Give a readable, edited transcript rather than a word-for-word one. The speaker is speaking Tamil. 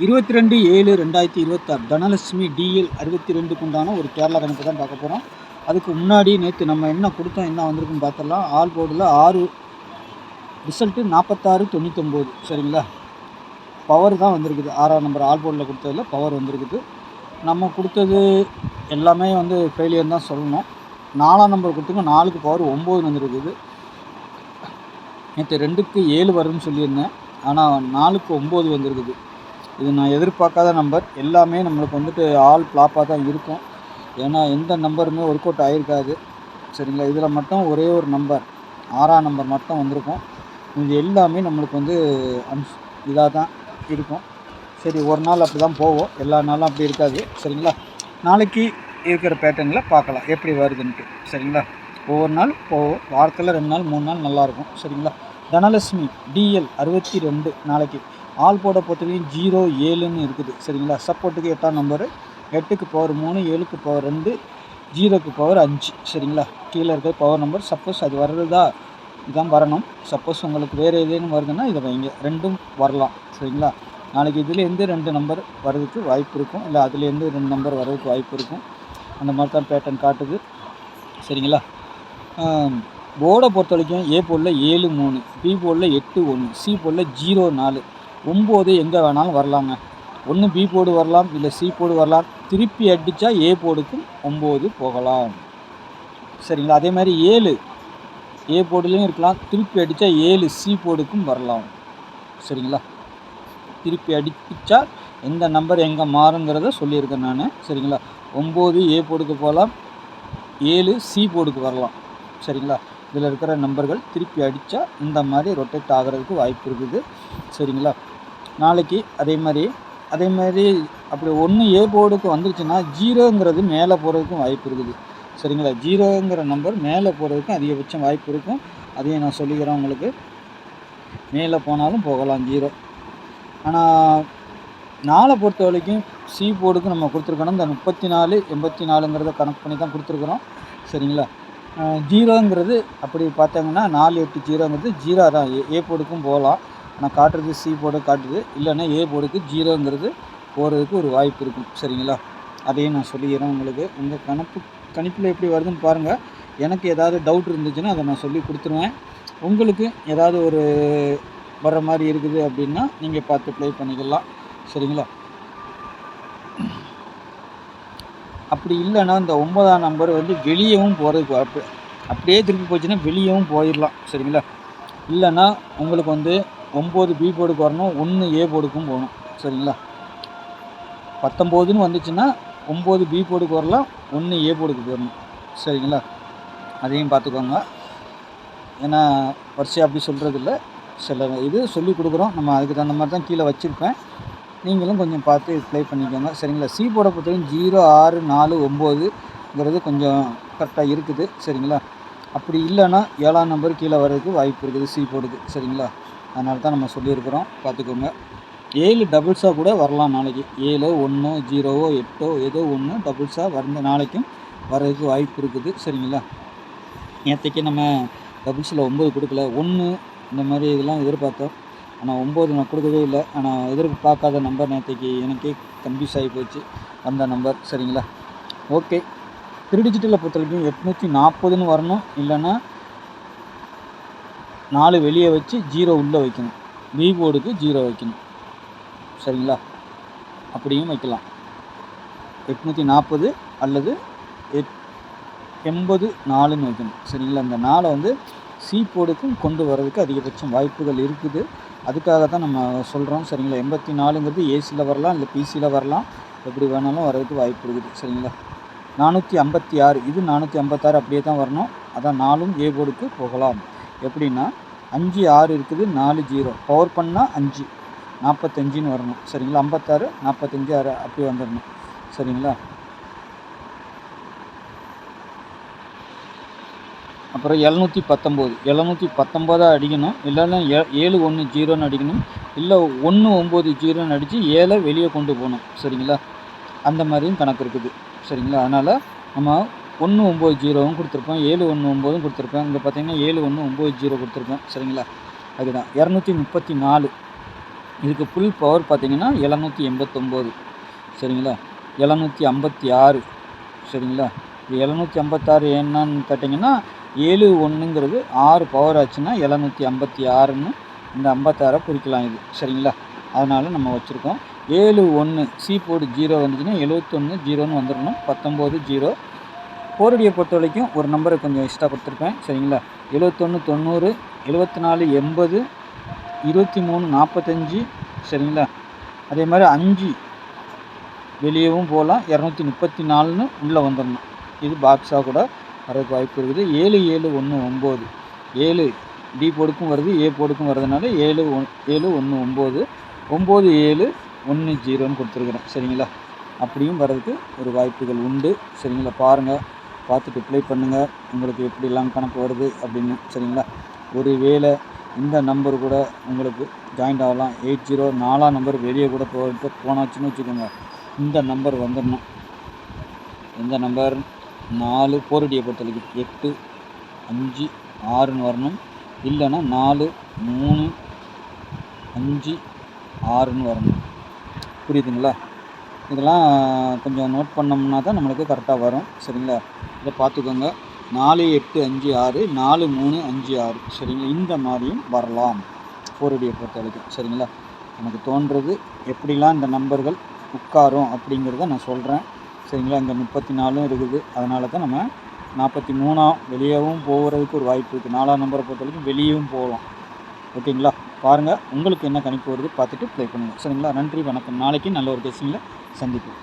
22/7/2026 தனலட்சுமி டிஎல் 62க்கு உண்டான ஒரு கேரளா கணக்கு தான் பார்க்க போகிறோம். அதுக்கு முன்னாடி நேற்று நம்ம என்ன கொடுத்தோம், என்ன வந்திருக்குன்னு பார்த்துடலாம். ஆல் போர்டில் 6 ரிசல்ட்டு 46/99. சரிங்களா, பவர் தான் வந்திருக்குது. 6ஆம் நம்பர் ஆல் போர்டில் கொடுத்ததில் பவர் வந்திருக்குது. நம்ம கொடுத்தது எல்லாமே ஃபெயிலியர் தான் சொல்லணும். 4ஆம் நம்பர் கொடுத்துங்க, 4க்கு பவர் 9 வந்துருக்குது. நேற்று 2க்கு 7 வரும்னு சொல்லியிருந்தேன், ஆனால் 4க்கு 9 வந்திருக்குது. இது நான் எதிர்பார்க்காத நம்பர். எல்லாமே நம்மளுக்கு ஆல் ஃப்ளாப்பாக தான் இருக்கும். ஏன்னா எந்த நம்பருமே ஒர்க் அவுட் ஆகிருக்காது. சரிங்களா, இதில் மட்டும் ஒரே ஒரு நம்பர் 6ஆம் நம்பர் மட்டும் வந்திருக்கும். இது எல்லாமே நம்மளுக்கு இதாக தான் இருக்கும். சரி, ஒரு நாள் அப்படி தான் போவோம், எல்லா நாளும் அப்படி இருக்காது. சரிங்களா, நாளைக்கு இருக்கிற பேட்டர்னில் பார்க்கலாம் எப்படி வருதுன்ட்டு. சரிங்களா, ஒவ்வொரு நாள் போவோம், வாரத்தில் 2 நாள் 3 நாள் நல்லாயிருக்கும். சரிங்களா, தனலட்சுமி டிஎல் 62 நாளைக்கு ஆல் போட பொறுத்தவரைக்கும் 0 7ன்னு இருக்குது. சரிங்களா, சப்போர்ட்டுக்கு 8ஆம் நம்பரு, 8க்கு பவர் 3, 7க்கு பவர் 2, 0க்கு பவர் 5. சரிங்களா, கீழே இருக்கிற பவர் நம்பர். சப்போஸ் அது வர்றதா இதுதான் வரணும். சப்போஸ் உங்களுக்கு வேறு ஏதேனும் வருதுன்னா இதை வைங்க, 2ம் வரலாம். சரிங்களா, நாளைக்கு இதுலேருந்து 2 நம்பர் வர்றதுக்கு வாய்ப்பு இருக்கும், இல்லை அதுலேருந்து 2 நம்பர் வர்றதுக்கு வாய்ப்பு இருக்கும். அந்த மாதிரி தான் பேட்டர்ன் காட்டுது. சரிங்களா, போர்டை பொறுத்த வரைக்கும் ஏ போர்டில் 7 3, பி போர்டில் 8 1, சி போர்டில் 0 4, 9 எங்கே வேணாலும் வரலாங்க. ஒன்று பி போர்டு வரலாம், இல்லை சி போர்டு வரலாம். திருப்பி அடித்தா ஏ போர்டுக்கும் 9 போகலாம். சரிங்களா, அதே மாதிரி 7 ஏ போர்டுலேயும் இருக்கலாம். திருப்பி அடித்தா 7 சி போர்டுக்கும் வரலாம். சரிங்களா, திருப்பி அடித்தா எந்த நம்பர் எங்கே மாறுங்கிறத சொல்லியிருக்கேன் நான். சரிங்களா, 9 ஏ போர்டுக்கு போகலாம், 7 சி போர்டுக்கு வரலாம். சரிங்களா, இதில் இருக்கிற நம்பர்கள் திருப்பி அடித்தா இந்த மாதிரி ரொட்டேட் ஆகிறதுக்கு வாய்ப்பு இருக்குது. சரிங்களா, நாளைக்கு அதே மாதிரி அப்படி 1 ஏ போர்டுக்கு வந்துருச்சுன்னா 0ங்கிறது மேலே போகிறதுக்கும் வாய்ப்பு இருக்குது. சரிங்களா, 0ங்கிற நம்பர் மேலே போகிறதுக்கும் அதிகபட்சம் வாய்ப்பு இருக்கும். அதையும் நான் சொல்லிக்கிறேன் உங்களுக்கு. மேலே போனாலும் போகலாம் 0. ஆனால் 4 பொறுத்த வரைக்கும் சி போர்டுக்கு நம்ம கொடுத்துருக்கணும். இந்த 34 84ங்கிறத கனெக்ட் பண்ணி தான் கொடுத்துருக்குறோம். சரிங்களா, 0ங்கிறது அப்படி பார்த்தாங்கன்னா 4 8 0ங்கிறது 0 தான். ஏ போர்டுக்கும் போகலாம், ஆனால் காட்டுறது சி போர்டு காட்டுது. இல்லைன்னா ஏ போர்டுக்கு 0ங்கிறது போகிறதுக்கு ஒரு வாய்ப்பு இருக்கும். சரிங்களா, அதையும் நான் சொல்லிக்கிறேன் உங்களுக்கு. உங்கள் கணிப்பில் எப்படி வருதுன்னு பாருங்கள். எனக்கு ஏதாவது டவுட் இருந்துச்சுன்னா அதை நான் சொல்லி கொடுத்துருவேன். உங்களுக்கு ஏதாவது ஒரு வர்ற மாதிரி இருக்குது அப்படின்னா நீங்கள் பார்த்து ப்ளே பண்ணிக்கலாம். சரிங்களா, அப்படி இல்லைன்னா இந்த 9ஆம் நம்பர் வெளியவும் போகிறதுக்கு வாய்ப்பு. அப்படியே திருப்பி போச்சுன்னா வெளியவும் போயிடலாம். சரிங்களா, இல்லைன்னா உங்களுக்கு 9 பி போர்டுக்கு வரணும், 1 ஏ போர்டுக்கும் போகணும். சரிங்களா, 19ன்னு வந்துச்சுன்னா 9 பி போர்டுக்கு வரலாம், 1 ஏ போர்டுக்கு போயிடணும். சரிங்களா, அதையும் பார்த்துக்கோங்க. ஏன்னா வரிசையாக அப்படி சொல்கிறதில்ல, சில இது சொல்லி கொடுக்குறோம். நம்ம அதுக்கு தகுந்த மாதிரி தான் கீழே வச்சுருப்பேன். நீங்களும் கொஞ்சம் பார்த்து ப்ளே பண்ணிக்கோங்க. சரிங்களா, சி போர்டை பொறுத்தவரைக்கும் 0 6 4 9ங்கிறது கொஞ்சம் கரெக்டாக இருக்குது. சரிங்களா, அப்படி இல்லைன்னா 7ஆம் நம்பர் கீழே வர்றதுக்கு வாய்ப்பு இருக்குது சி போர்டுக்கு. சரிங்களா, அதனால தான் நம்ம சொல்லியிருக்கிறோம், பார்த்துக்கோங்க. 7 டபுள்ஸாக கூட வரலாம் நாளைக்கு. 7 1 0 8 ஏதோ ஒன்று டபுள்ஸாக வந்த நாளைக்கும் வர்றதுக்கு வாய்ப்பு இருக்குது. சரிங்களா, நேற்றுக்கு நம்ம டபுள்ஸில் 9 கொடுக்கல, 1 இந்த மாதிரி இதெல்லாம் எதிர்பார்த்தோம். ஆனால் 9 நான் கொடுக்கவே இல்லை. ஆனால் எதிர்பார்க்காத நம்பர் நேற்றுக்கு எனக்கே கன்ஃபியூஸ் ஆகி போச்சு அந்த நம்பர். சரிங்களா, ஓகே. 3 டிஜிட்டலை பொறுத்த வரைக்கும் 840ன்னு வரணும், இல்லைன்னா 4 வெளியே வச்சு 0 உள்ளே வைக்கணும். பி போர்டுக்கு 0 வைக்கணும். சரிங்களா, அப்படியும் வைக்கலாம். 840 அல்லது 84ன்னு வைக்கணும். சரிங்களா, இந்த 4 சி போர்டுக்கும் கொண்டு வர்றதுக்கு அதிகபட்சம் வாய்ப்புகள் இருக்குது. அதுக்காக தான் நம்ம சொல்கிறோம். சரிங்களா, 84ங்கிறது ஏசியில் வரலாம், இல்லை பிசியில் வரலாம், எப்படி வேணாலும் வர்றதுக்கு வாய்ப்பு இருக்குது. சரிங்களா, 456 இது 456 அப்படியே தான் வரணும். அதான் 4ம் ஏ போர்டுக்கு போகலாம். எப்படின்னா 5 6 இருக்குது, 4 0 பவர் பண்ணால் 5 45ன்னு வரணும். சரிங்களா, 56 45 6 அப்படி வந்துடணும். சரிங்களா, அப்புறம் 719 அடிக்கணும், இல்லைன்னா 7 1 0ன்னு அடிக்கணும், இல்லை 1 9 0ன்னு அடித்து 7 வெளியே கொண்டு போகணும். சரிங்களா, அந்த மாதிரியும் கணக்கு இருக்குது. சரிங்களா, அதனால் நம்ம 1 9 0வும் கொடுத்துருப்போம், 7 1 9ம் கொடுத்துருப்பேன். இங்கே பார்த்தீங்கன்னா 7 1 9 0 கொடுத்துருப்பேன். சரிங்களா, அதுதான் 234 இதுக்கு ஃபுல் பவர் பார்த்தீங்கன்னா 789 சரிங்களா, 756 சரிங்களா. இது 756 என்னன்னு கேட்டிங்கன்னா 71ங்கிறது 6 பவர் ஆச்சுன்னா 756ன்னு இந்த 56 குறிக்கலாம் இது சரிங்களா. அதனால் நம்ம வச்சுருக்கோம். 71 சி போர்டு 0 வந்துச்சுன்னா 71 0ன்னு வந்துடணும். 19 0. போரடியை பொறுத்த வரைக்கும் ஒரு நம்பரை கொஞ்சம் எக்ஸ்ட்ரா கொடுத்துருப்பேன் சரிங்களா. 71 90 74 80 23 45 சரிங்களா. அதே மாதிரி 5 வெளியவும் போகலாம், 234ன்னு உள்ளே வந்துடணும். இது பாக்ஸாக கூட வரதுக்கு வாய்ப்பு இருக்குது. 7719 7 டி போர்டுக்கும் வருது, ஏ போர்டுக்கும் வருதுனால 7719 9710ன்னு கொடுத்துருக்குறேன் சரிங்களா. அப்படியும் வர்றதுக்கு ஒரு வாய்ப்புகள் உண்டு சரிங்களா. பாருங்கள், பார்த்துட்டு ப்ளே பண்ணுங்கள், உங்களுக்கு எப்படிலாம் கணக்கு வருது அப்படின்னு சரிங்களா. ஒரு வேளை இந்த நம்பர் கூட உங்களுக்கு ஜாயிண்ட் ஆகலாம். 80 4ஆம் நம்பர் வெளியே கூட போனாச்சுன்னு வச்சுக்கோங்க, இந்த நம்பர் வந்துடணும். எந்த நம்பர் 4 போரடியை பொறுத்த வரைக்கும் 8 5 6ன்னு வரணும். இல்லைன்னா 4 3 5 6ன்னு வரணும். புரியுதுங்களா. இதெல்லாம் கொஞ்சம் நோட் பண்ணோம்னா தான் நம்மளுக்கு கரெக்டாக வரும் சரிங்களா. இதை பார்த்துக்கோங்க. 4 8 5 6 4 3 5 6 சரிங்களா. இந்த மாதிரியும் வரலாம் போரடியை பொறுத்த வரைக்கும் சரிங்களா. எனக்கு தோன்றுறது எப்படிலாம் இந்த நம்பர்கள் உட்காரும் அப்படிங்கிறத நான் சொல்கிறேன் சரிங்களா. இங்கே 34 இருக்குது, அதனால தான் நம்ம 43 வெளியவும் போகிறதுக்கு ஒரு வாய்ப்பு இருக்குது. 4ஆம் நம்பரை பொறுத்த வரைக்கும் வெளியவும் போகலாம். ஓகேங்களா. பாருங்கள், உங்களுக்கு என்ன கணிப்பு வருது பார்த்துட்டு ப்ளே பண்ணுங்கள் சரிங்களா. நன்றி, வணக்கம். நாளைக்கு நல்ல ஒரு கேஸிங்கில் சந்திப்போம்.